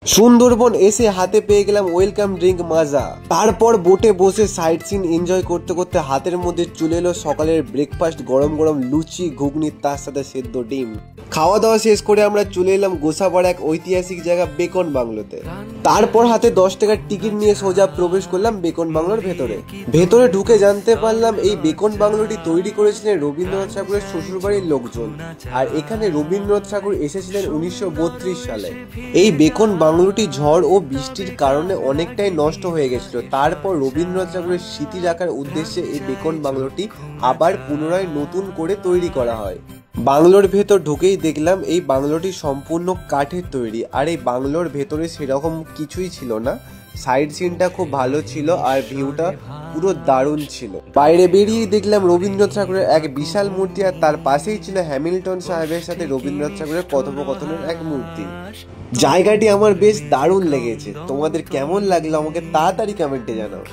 সুন্দরবন এসে হাতে পেয়ে গেলাম ওয়েলকাম ড্রিঙ্ক মাজা। তারপর বোটে বসে সাইট সিন এনজয় করতে করতে হাতের মধ্যে চলে এলো সকালের ব্রেকফাস্ট, গরম গরম লুচি ঘুগনি, তার সাথে সেদ্ধ ডিম। খাওয়া দাওয়া শেষ করে আমরা চলে এলাম গোসাপাড়া, এক ঐতিহাসিক জায়গা বেকন বাংলোতে। তারপর হাতে 10 টাকার টিকিট নিয়ে সোজা প্রবেশ করলাম বেকন বাংলোর ভেতরে। ভেতরে ঢুকে জানতে পারলাম এই বেকন বাংলোটি তৈরি করেছিলেন রবীন্দ্রনাথ ঠাকুরের শ্বশুরবাড়ির লোকজন, আর এখানে রবীন্দ্রনাথ ঠাকুর এসেছিলেন 1932 সালে। এই বেকন বাংলোটি ঝড় ও বৃষ্টির কারণে অনেকটাই নষ্ট হয়ে গেছিল। তারপর রবীন্দ্রনাথ ঠাকুরের স্মৃতি রাখার উদ্দেশ্যে এই বেকন বাংলোটি আবার পুনরায় নতুন করে তৈরি করা হয়। বাংলোর ভেতর ঢুকেই দেখলাম এই বাংলোটি সম্পূর্ণ কাঠের তৈরি, আর এই বাংলোর ভেতরে সেরকম কিছুই ছিল না। সাইড সিনটা খুব ভালো ছিল আর ভিউটা পুরো দারুণ ছিল। বাইরে বেরিয়ে দেখলাম রবীন্দ্রনাথ ঠাকুরের এক বিশাল মূর্তি, আর তার পাশেই ছিল হ্যামিল্টন সাহেবের সাথে রবীন্দ্রনাথ ঠাকুরের কথোপকথনের এক মূর্তি। জায়গাটি আমার বেশ দারুণ লেগেছে। তোমাদের কেমন লাগলো আমাকে তাড়াতাড়ি কমেন্টে জানাও।